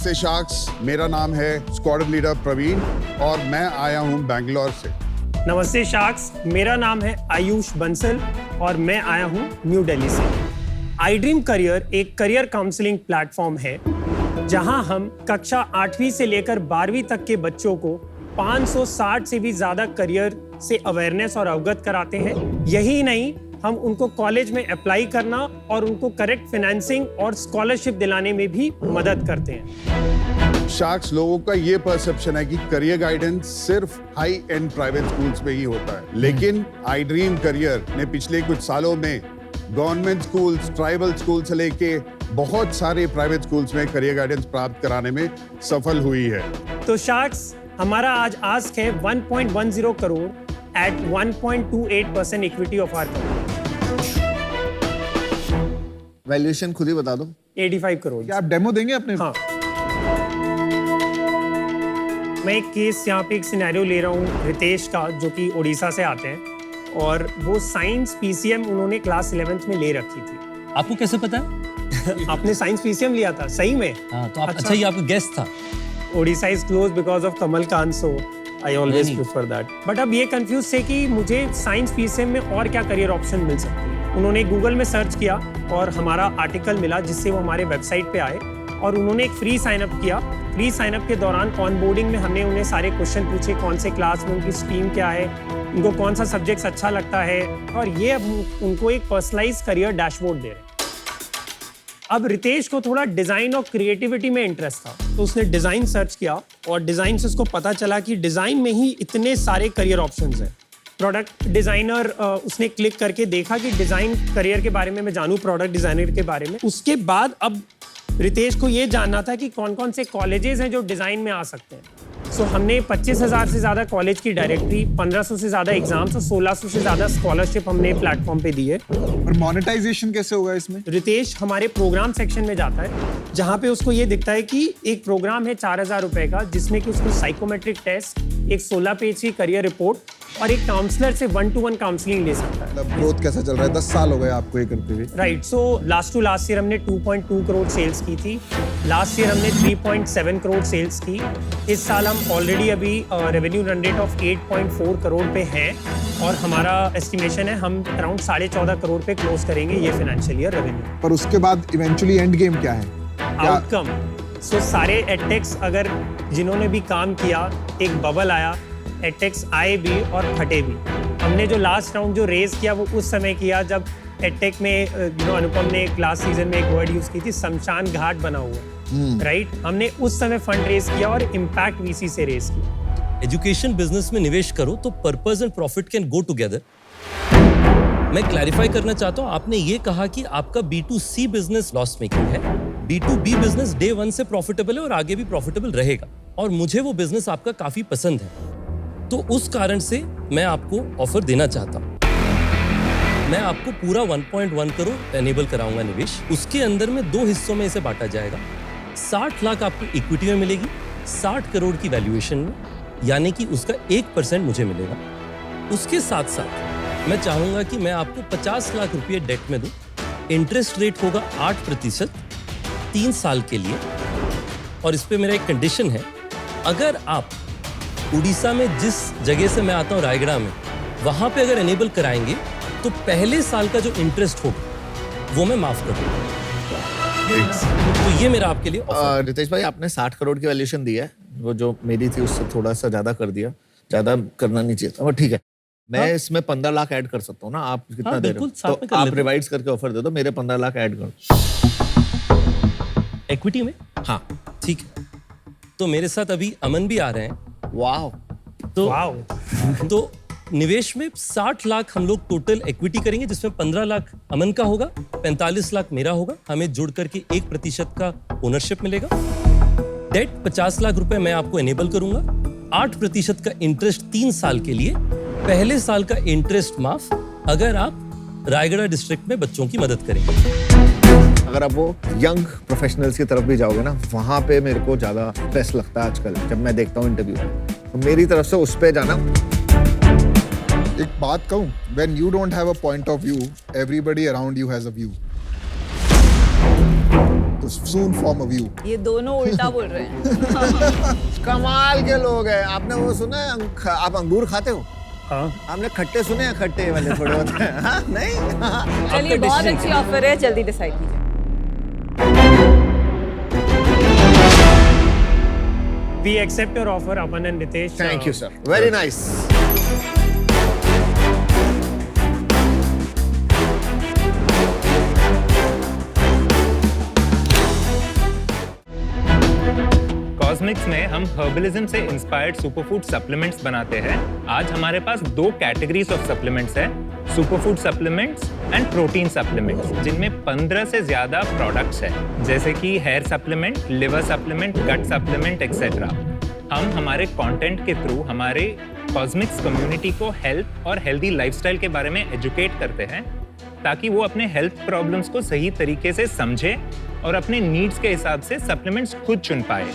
नमस्ते शार्क्स, मेरा नाम है स्क्वाड्रन लीडर प्रवीण और मैं आया हूं बैंगलोर से। नमस्ते शार्क्स, मेरा नाम है आयुष बंसल और मैं आया हूं न्यू दिल्ली से। आई ड्रीम करियर एक करियर काउंसलिंग प्लेटफॉर्म है जहां हम कक्षा 8वीं से लेकर 12वीं तक के बच्चों को 560 से भी ज्यादा करियर से अवेयरनेस और अवगत कराते हैं। यही नहीं, हम उनको कॉलेज में अप्लाई करना और उनको करेक्ट फाइनेंसिंग और स्कॉलरशिप दिलाने में भी मदद करते हैं। शार्क्स लोगों का ये परसेप्शन है कि करियर गाइडेंस सिर्फ हाई एंड प्राइवेट स्कूल्स में ही होता है, लेकिन आई ड्रीम करियर ने पिछले कुछ सालों में गवर्नमेंट स्कूल्स, ट्राइबल स्कूल से लेके बहुत सारे प्राइवेट स्कूल्स में करियर गाइडेंस प्राप्त कराने में सफल हुई है। तो शार्क्स, हमारा आज आस्क है 1.10 crore at 1.28% equity of our company. Valuation खुद ही बता दो। 85 करोड़। क्या आप डेमो देंगे अपने? हाँ, मैं एक केस यहाँ पे एक सिनेरियो ले रहा हूँ रितेश का, जो कि उड़ीसा से आते हैं और वो साइंस पीसीएम उन्होंने क्लास 11th में ले रखी थी। आपको कैसे पता है? आपने साइंस पीसीएम लिया था सही में? हाँ, तो आप अच्छा, ये आपका गेस्ट था। Odisha is close because of Kamal Kant, so I always prefer that. But अब ये कंफ्यूज थे कि मुझे साइंस पीसीएम में और क्या करियर ऑप्शन मिल सकती है। उन्होंने गूगल में सर्च किया और हमारा आर्टिकल मिला, जिससे वो हमारे वेबसाइट पे आए और उन्होंने एक फ्री साइन अप किया। फ्री साइन अप के दौरान ऑनबोर्डिंग में हमने उन्हें सारे क्वेश्चन पूछे, कौन से क्लास में उनकी स्ट्रीम क्या है, उनको कौन सा सब्जेक्ट अच्छा लगता है, और ये अब उनको एक पर्सनलाइज करियर डैशबोर्ड दे रहे हैं। अब रितेश को थोड़ा डिजाइन और क्रिएटिविटी में इंटरेस्ट था, तो उसने डिजाइन सर्च किया और डिजाइन से उसको पता चला कि डिजाइन में ही इतने सारे करियर ऑप्शंस हैं। प्रोडक्ट डिजाइनर उसने क्लिक करके देखा कि डिजाइन करियर के बारे में मैं जानूं, प्रोडक्ट डिजाइनर के बारे में। उसके बाद अब रितेश को ये जानना था कि कौन कौन से कॉलेजेस हैं जो डिजाइन में आ सकते हैं। सो हमने 25,000 से ज्यादा कॉलेज की डायरेक्टरी, 1500 से ज्यादा एग्जाम्स और 1600 से ज्यादा स्कॉलरशिप हमने प्लेटफॉर्म पे दी है। और मोनेटाइजेशन कैसे होगा इसमें? रितेश हमारे प्रोग्राम सेक्शन में जाता है, जहाँ पे उसको ये दिखता है कि एक प्रोग्राम है 4,000 रुपए का, जिसमें कि उसको साइकोमेट्रिक टेस्ट, एक 16 पेज की करियर रिपोर्ट और एक काउंसलर से 1-to-1 काउंसलिंग ले सकता है। मतलब ग्रोथ कैसा चल रहा है? 10 साल हो गए आपको ये करते हुए। Right, so last to last year हमने 2.2 करोड़ सेल्स की थी। लास्ट ईयर हमने 3.7 करोड़ सेल्स की। इस साल हम ऑलरेडी अभी revenue run rate of 8.4 crore पे हैं और हमारा एस्टिमेशन है हम अराउंड 14.5 करोड़ पे क्लोज करेंगे ये फाइनेंशियल ईयर रेवेन्यू। पर उसके बाद इवेंचुअली एंड गेम क्या है? आउटकम, सो सारे एडटेक्स अगर जिन्होंने भी काम किया, एक बबल आया, एडटेक्स आए भी और फटे भी। हमने जो लास्ट राउंड जो रेज किया वो उस समय किया जब एडटेक में अनुपम ने लास्ट सीजन में एक वर्ड यूज की थी, शमशान घाट बना हुआ, राइट। हमने उस समय फंड रेज किया और इम्पैक्ट वीसी से रेज किया। एजुकेशन बिजनेस में निवेश करो तो purpose and profit can go together. मैं क्लैरिफाई करना चाहता हूं, आपने ये कहा कि आपका B2C बिजनेस लॉस मेकिंग है, B2B बिजनेस डे 1 से प्रॉफिटेबल है और आगे भी प्रॉफिटेबल रहेगा, और मुझे वो बिजनेस आपका काफी पसंद है, तो उस कारण से मैं आपको ऑफर देना चाहता हूं। मैं आपको पूरा 1.1 करोड़ एनेबल कराऊंगा निवेश। उसके अंदर में 2 हिस्सों में इसे बांटा जाएगा। 60 लाख आपको इक्विटी में मिलेगी, 60 करोड़ की वैल्यूएशन में, यानी कि उसका 1% मुझे मिलेगा। उसके साथ साथ मैं चाहूंगा कि मैं आपको 50 लाख रुपये डेट में दूं। इंटरेस्ट रेट होगा 8% 3 साल के लिए, और इस पे मेरा एक कंडीशन है, अगर आप उड़ीसा में जिस जगह से मैं आता हूँ, रायगढ़ में, वहां पे अगर एनेबल कराएंगे तो पहले साल का जो इंटरेस्ट होगा वो मैं माफ कर दूंगा। तो ये मेरा आपके लिए रितेश भाई, आपने 60 करोड़ की वैल्यूएशन दी है, वो जो मेरी थी उससे थोड़ा सा ज्यादा कर दिया। ज्यादा करना नहीं चाहिए था, पर ठीक है। मैं इसमें 15 लाख ऐड कर सकता हूँ ना? आप कितना दे रहे हो? तो आप रिवाइज करके ऑफर दे दो, मेरे 15 लाख ऐड कर इक्विटी में। हाँ ठीक है, तो मेरे साथ अभी अमन भी आ रहे हैं। वाह, तो निवेश में 60 लाख हम लोग टोटल इक्विटी करेंगे, जिसमें 15 लाख अमन का होगा, 45 लाख मेरा होगा। हमें जोड़ करके 1% का ओनरशिप मिलेगा। डेट 50 लाख रुपए मैं आपको एनेबल करूंगा। 8% का इंटरेस्ट 3 साल के लिए, पहले साल का इंटरेस्ट माफ अगर आप रायगढ़ डिस्ट्रिक्ट में बच्चों की मदद करेंगे। अगर आप वो यंग प्रोफेशनल्स की तरफ भी जाओगे ना, वहां पे मेरे को ज्यादा स्ट्रेस लगता है आजकल जब मैं देखता हूँ इंटरव्यू, तो मेरी तरफ से उस पे जाना। एक बात कहूं, when you don't have a point of view, everybody around you has a view. तो soon form a view. ये दोनों उल्टा बोल रहे हैं। कमाल के लोग हैं। आपने वो सुना है आप अंगूर खाते हो? हाँ। आपने खट्टे सुने हैं? खट्टे वाले थोड़े होते हैं। हाँ? नहीं? चलिए बहुत अच्छी ऑफर है, जल्दी डिसाइड कीजिए। We accept your offer, Aman and Ritesh. Thank you, sir. Very nice. कॉस्मिक्स में हम हर्बलिज्म से इंस्पायर्ड सुपरफूड सप्लीमेंट्स बनाते हैं। आज हमारे पास 2 कैटेगरीज ऑफ सप्लीमेंट्स है, superfood supplements and protein supplements, जिनमें 15 से ज्यादा प्रोडक्ट्स हैं, जैसे कि हेयर सप्लीमेंट, लिवर सप्लीमेंट, गट सप्लीमेंट एक्सेट्रा। हम हमारे कंटेंट के थ्रू हमारे कॉस्मिक्स कम्युनिटी को हेल्थ और हेल्दी लाइफस्टाइल के बारे में एजुकेट करते हैं, ताकि वो अपने हेल्थ प्रॉब्लम्स को सही तरीके से समझे और अपने नीड्स के हिसाब से सप्लीमेंट्स खुद चुन पाए।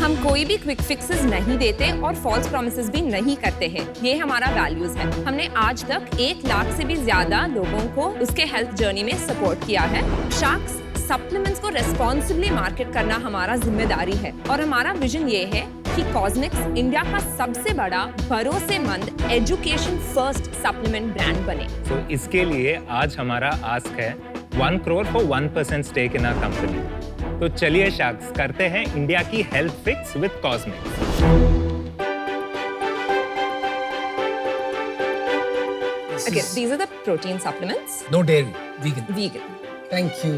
हम कोई भी क्विक फिक्सेस नहीं देते और फॉल्स प्रॉमिसेस भी नहीं करते हैं। ये हमारा वैल्यूज है। हमने आज तक 1 लाख से भी ज्यादा लोगों को उसके हेल्थ जर्नी में सपोर्ट किया है। शार्क्स सप्लीमेंट्स को रेस्पॉन्सिबली मार्केट करना हमारा जिम्मेदारी है और हमारा विजन ये है कि कॉस्मिक्स इंडिया का सबसे बड़ा भरोसेमंद एजुकेशन फर्स्ट सप्लीमेंट ब्रांड बने। तो इसके लिए आज हमारा आस्क है 1 crore for 1% stake in our company। तो चलिए शार्क्स, करते हैं इंडिया की health fix with कॉस्मिक्स। Okay, these are the protein supplements. No dairy, vegan. Vegan. Thank you.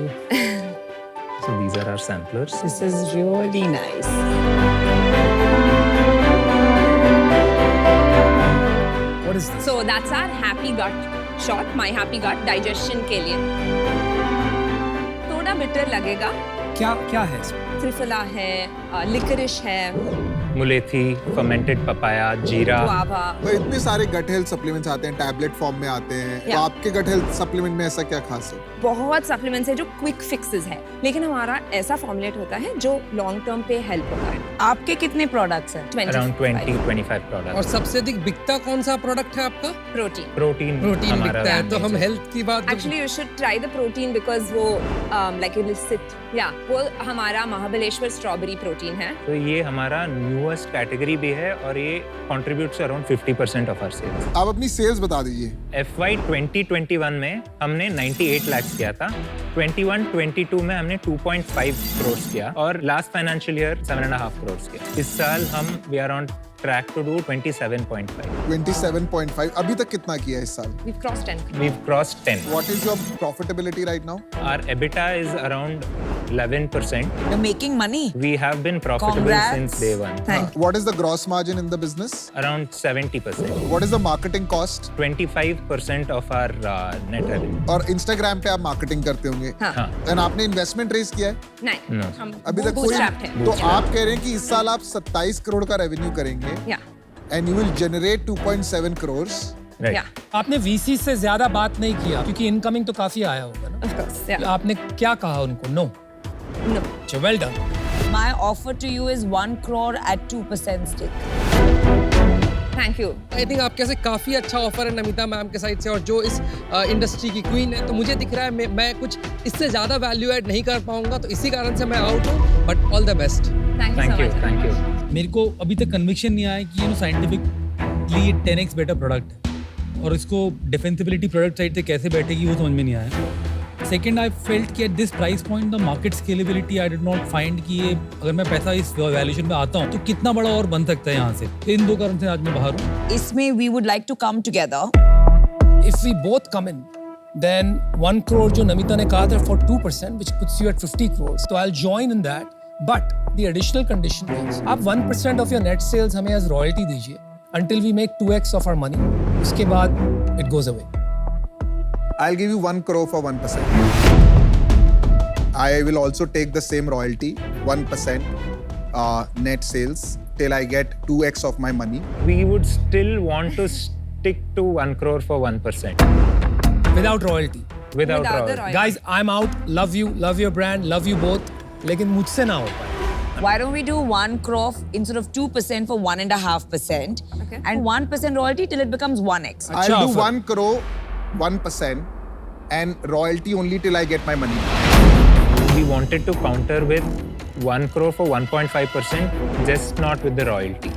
So these are our samplers। This is really nice. What is this? So that's our happy gut shot, my happy gut digestion के लिए। थोड़ा bitter लगेगा। क्या है इसमें? त्रिफला है, लिकरिश है, मुलेथी, fermented papaya, जीरा। गुआवा। तो इतने सारे गट हेल्थ सप्लीमेंट्स आते हैं, टैबलेट फॉर्म में आते हैं, तो Yeah. आपके गट हेल्थ सप्लीमेंट में ऐसा क्या खास है? बहुत सप्लीमेंट्स है जो क्विक फिक्सेस है, लेकिन हमारा ऐसा फॉर्मुलेट होता है जो लॉन्ग टर्म पे हेल्प होता है। आपके कितने प्रोडक्ट्स हैं? अराउंड 20-25 और प्रोडक्ट। सबसे अधिक बिकता कौन सा प्रोडक्ट है आपका? प्रोटीन। प्रोटीन बिकता है। तो हम हेल्थ की बात actually you should try the protein because वो लाइक इलिसिट, या वो हमारा महाबलेश्वर स्ट्रॉबेरी प्रोटीन है। तो ये हमारा न्यूएस्ट कैटेगरी भी है और ये contributes around 50% of our sales. आप अपनी सेल्स बता दीजिए। FY 2021 में हमने 98 लाख किया था, 21-22 में हमने 2.5 करोड़ किया और लास्ट फाइनेंशियल ईयर 7.5 करोड़ किया। इस साल हम we are on track to do 27.5। 27.5। अभी तक कितना किया इस साल? We've crossed 10. We've crossed 10। What is your profitability right now? Our EBITDA is around 11%। You're making money. We have been profitable Congrats. since day one। Thank What is the gross margin in the business? Around 70%। What is the marketing cost? 25% of our net revenue। और Instagram पे आप marketing करते होंगे। हाँ। Then आपने investment raise किया है? नहीं, No। हम अभी तक कोई? bootstrapped हैं। तो आप कह रहे हैं कि इस साल आप 27 करोड़ का रेवेन्यू करेंगे Yeah, and you will generate 2.7 crores। Right। yeah, आपने वीसी से ज्यादा बात नहीं किया क्योंकि इनकमिंग तो काफी आया होगा ना। of course, yeah. आपने क्या कहा उनको? No. No. Well done. My offer to you is 1 crore at 2% stake. Thank you. I think आपके से काफी अच्छा ऑफर है नमिता मैम के साइड से, और जो इस इंडस्ट्री की क्वीन है, तो मुझे दिख रहा है मैं कुछ इससे ज्यादा वैल्यू ऐड नहीं कर पाऊंगा, तो इसी कारण से मैं आउट हूँ। But all the best. Thank you so Thank you, much. thank you। मेरे को अभी तक कन्विक्शन नहीं आया कि साइंटिफिकली 10x बेटर प्रोडक्ट है और इसको डिफेंसिबिलिटी प्रोडक्ट साइड से कैसे बैठेगी वो समझ में नहीं आया। सेकेंड, आई फेल्ट कि at this price point the market scalability I did not find कि ये अगर मैं पैसा इस वैल्यूएशन पे आता हूँ तो कितना बड़ा और बन सकता है यहाँ से। तो इन 2 कारण से आज मैं बाहर हूँ। इसमें we would like to come together. If we both come in, then 1 crore जो नमिता ने कहा था for 2%, which puts you at 50 crores. So I'll join in that. But the additional condition is आप 1% of your net sales हमें as royalty दीजिए until we make 2x of our money. उसके बाद it goes away. I'll give you 1 crore for 1%. I will also take the same royalty, 1% net sales till I get 2x of my money. We would still want to stick to 1 crore for 1%। Without royalty. Without Without the royalty। royalty. Guys, I'm out. Love you. Love your brand. Love you both. लेकिन मुझसे ना हो पाए। Why don't we do 1 crore instead of 2% for 1.5%, Okay. and 1% royalty till it becomes 1x. I'll do offer. 1 crore, 1%, and royalty only till I get my money. we wanted to counter with 1 crore for 1.5%, just not with the royalty.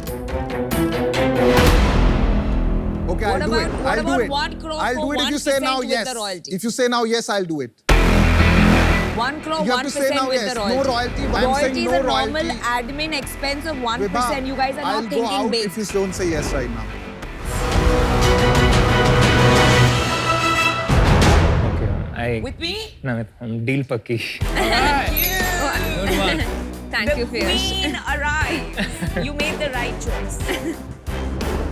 Okay, What I'll do about- it. what I'll do about it. 1 crore I'll for do it if you say 1% now with yes. the royalty? If you say now yes, I'll do it. 1 crore, You have to say 1% now with yes. the No royalty. royalty. I'm saying Royalty is no a normal royalty. admin expense of 1%. Vibha, You guys are I'll not go thinking out big. if you don't say yes right now. Okay, With me? No, deal pakki. Good one. Thank you, The Piyush. queen arrives. You made the right choice.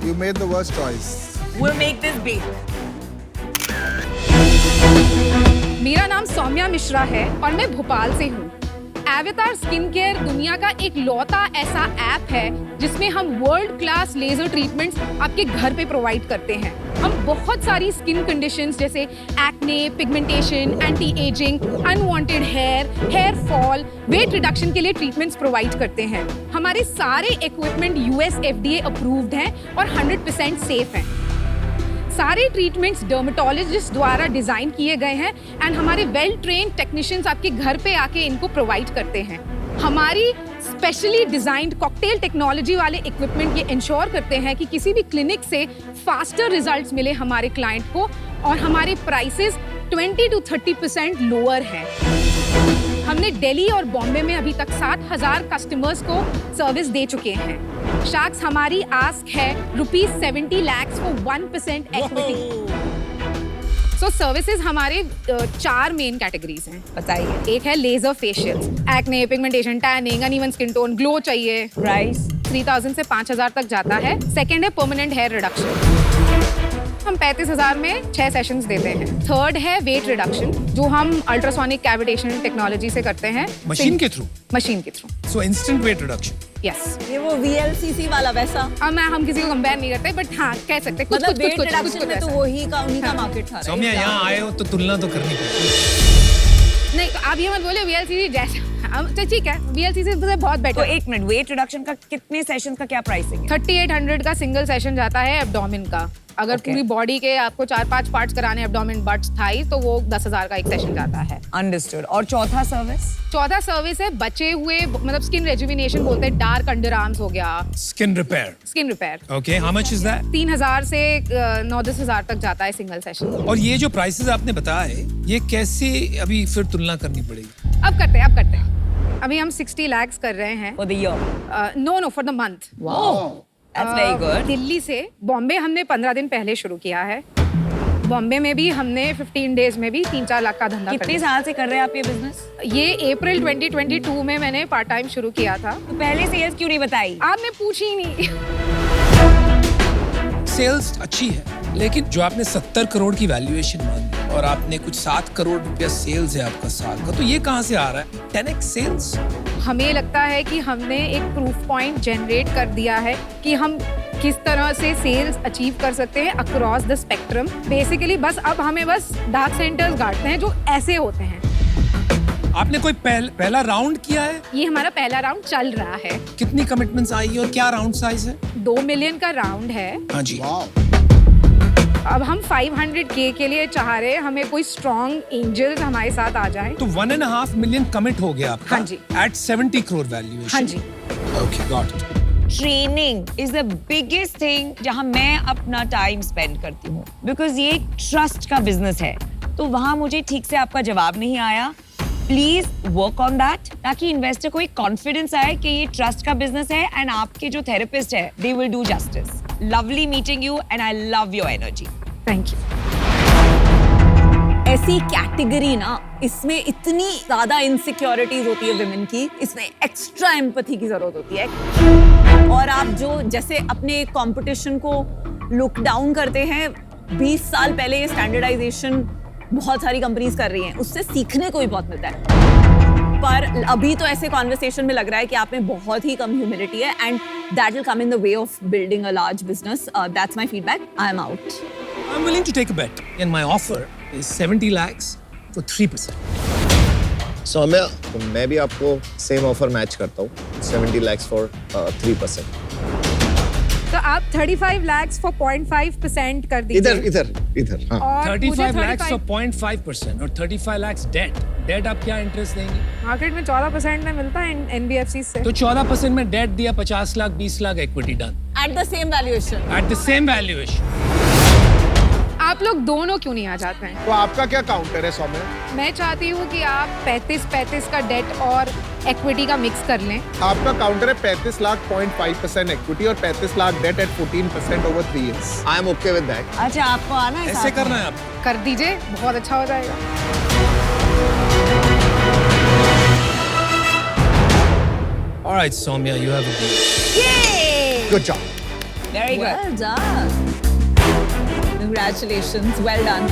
You made the worst choice. We'll make this big. मेरा नाम सौम्या मिश्रा है और मैं भोपाल से हूँ। Avatar skin care दुनिया का एक लौता ऐसा ऐप है जिसमें हम वर्ल्ड क्लास लेजर ट्रीटमेंट्स आपके घर पे प्रोवाइड करते हैं। हम बहुत सारी स्किन कंडीशंस जैसे acne, pigmentation, anti ageing, unwanted hair fall, weight reduction के लिए ट्रीटमेंट्स प्रोवाइड करते हैं। हमारे सारे इक्विपमेंट यूएस FDA अप्रूव्ड हैं और 100% सेफ हैं। सारे ट्रीटमेंट्स डर्मेटोलॉजिस्ट द्वारा डिजाइन किए गए हैं एंड हमारे वेल ट्रेन्ड टेक्नीशियंस आपके घर पे आके इनको प्रोवाइड करते हैं। हमारी स्पेशली डिजाइन्ड कॉकटेल टेक्नोलॉजी वाले इक्विपमेंट ये इंश्योर करते हैं कि किसी भी क्लिनिक से फास्टर रिजल्ट्स मिले हमारे क्लाइंट को और हमारे प्राइसेस 20 to 30% लोअर हैं। हमने दिल्ली और बॉम्बे में अभी तक 60,000 कस्टमर्स को सर्विस दे चुके हैं। शाक्स हमारी आस्क है ₹70 lakh for 1% equity. So services हमारे 4 मेन कैटेगरीज हैं। बताइए। एक है laser facial, acne, pigmentation, tanning, uneven skin tone, glow चाहिए। प्राइस 3000 से 5000 तक जाता है। सेकंड है परमानेंट हेयर रिडक्शन, हम 35,000 में 6 सेशंस देते हैं। थर्ड है वेट रिडक्शन जो हम अल्ट्रासोनिक कैविटेशन टेक्नोलॉजी से करते हैं। मशीन के थ्रू? मशीन के थ्रू। सो इंस्टेंट वेट रिडक्शन। यस। ये वो VLCC वाला वैसा। हम किसी को कंपेयर नहीं करते बट हाँ कह सकते हैं मतलब वेट कुछ रिडक्शन में तो वही का उन्हीं का मार्केट था। सौम्या यहाँ आए हो तो तुलना तो करनी पड़ेगी। नहीं तो आप ये मत बोले VLCC जैसा तो ठीक है, VLCC से बहुत तो बेटर। एक मिनट, वेट रिडक्शन का कितने सेशन का क्या प्राइसिंग है? 3800 का सिंगल सेशन जाता है एब्डोमेन का। अगर पूरी बॉडी के आपको 4-5 पार्ट्स कराने एब्डोमेन, बट्स, थाइस तो वो 10,000 का एक सेशन जाता है। अंडरस्टूड। और चौथा सर्विस? चौथा सर्विस है बचे हुए मतलब स्किन रेजुविनेशन बोलते हैं, डार्क अंडर आर्म्स हो गया, skin repair. Skin repair. Okay, how much is that? 3000 से 9-10,000 तक जाता है सिंगल सेशन। और ये जो प्राइसेस आपने बताए ये कैसे अभी फिर तुलना करनी पड़ेगी? अब करते हैं। अभी हम 60 lakhs कर रहे हैं। For the year? No for the month. Wow. That's very good. Delhi से बॉम्बे हमने 15 दिन पहले शुरू किया है। बॉम्बे में भी हमने 15 डेज में भी 3-4 लाख का धंधा कितने साल से कर रहे हैं आप ये बिजनेस? ये अप्रैल 2022 में मैंने पार्ट टाइम शुरू किया था। तो पहले सेल्स क्यों नहीं बताई? आपने पूछी ही नहीं। सेल्स अच्छी है लेकिन जो आपने 70 करोड़ की वैल्यूएशन मांगी और आपने कुछ 7 करोड़ रुपया सेल्स है आपका साल का, तो ये कहाँ से आ रहा है? 10x sales? हमें लगता है कि हमने एक प्रूफ पॉइंट जनरेट कर दिया है कि हम किस तरह से सेल्स अचीव कर सकते हैं अक्रॉस द स्पेक्ट्रम। बेसिकली बस अब हमें बस डार्क सेंटर्स गाड़ते हैं जो ऐसे होते हैं। आपने कोई पहला राउंड किया है? ये हमारा पहला राउंड चल रहा है। कितनी कमिटमेंट्स आई है और क्या राउंड साइज है? 2 मिलियन का राउंड है। हाँ जी। अब हम 500K के लिए चाह रहे हैं, हमें कोई स्ट्रॉन्ग एंजल्स हमारे साथ आ जाए। तो 1.5 मिलियन कमिट हो गया आपका? हाँ जी। Eight 70 crore valuation? हाँ जी। Okay, got it. Training is the biggest thing जहां मैं अपना टाइम स्पेंड करती हूँ, बिकॉज ये ट्रस्ट का बिजनेस है। तो वहां मुझे ठीक से आपका जवाब नहीं आया। प्लीज वर्क ऑन दैट ताकि इन्वेस्टर को एक कॉन्फिडेंस आए कि ये ट्रस्ट का बिजनेस है एंड आपके जो थेरेपिस्ट है they will do justice. Lovely meeting you and I love your energy. Thank you. ऐसी कैटेगरी ना, इसमें इतनी ज्यादा इनसिक्योरिटीज होती है विमेन की, इसमें एक्स्ट्रा एम्पैथी की जरूरत होती है। और आप जो जैसे अपने कंपटीशन को लुक डाउन करते हैं, 20 साल पहले ये स्टैंडर्डाइजेशन बहुत सारी कंपनीज कर रही हैं, उससे सीखने को भी बहुत मिलता है। पर अभी तो ऐसे कॉन्वर्सेशन में लग रहा है कि आप में बहुत ही कम ह्यूमिलिटी है and that will come in the way of building a large business. That's my feedback. I am out. I'm willing to take a bet and my offer is 70 lakhs for 3%. Saumya, तो मैं भी आपको same offer match करता हूँ, 70 lakhs for 3%. तो आप 35 lakhs for 0.5% कर दीजिए। इधर हाँ और 35 lakhs for 0.5% और 35 lakhs डेट आप क्या इंटरेस्ट देंगे? मार्केट में 14% में मिलता है NBFC से। तो 14% में डेट दिया, 50 lakh 20 lakh equity done At the same valuation. At the same valuation. आप लोग दोनों क्यों नहीं आ जाते हैं? तो आपका क्या काउंटर है सौम्या? मैं चाहती हूँ कि आप 35-35 का डेट और इक्विटी का मिक्स कर लें। आपका काउंटर है 35 लाख 0.5% इक्विटी और 35 lakh debt at 14% over 3 years. I am okay with that. अच्छा आपको आना है ऐसे साथ करना में? है आपको। कर दीजिए, बहुत अच्छा हो जाएगा। Alright, Soumya, you have a deal. Yay! Good job. Very good. Well done. Congratulations. Well done.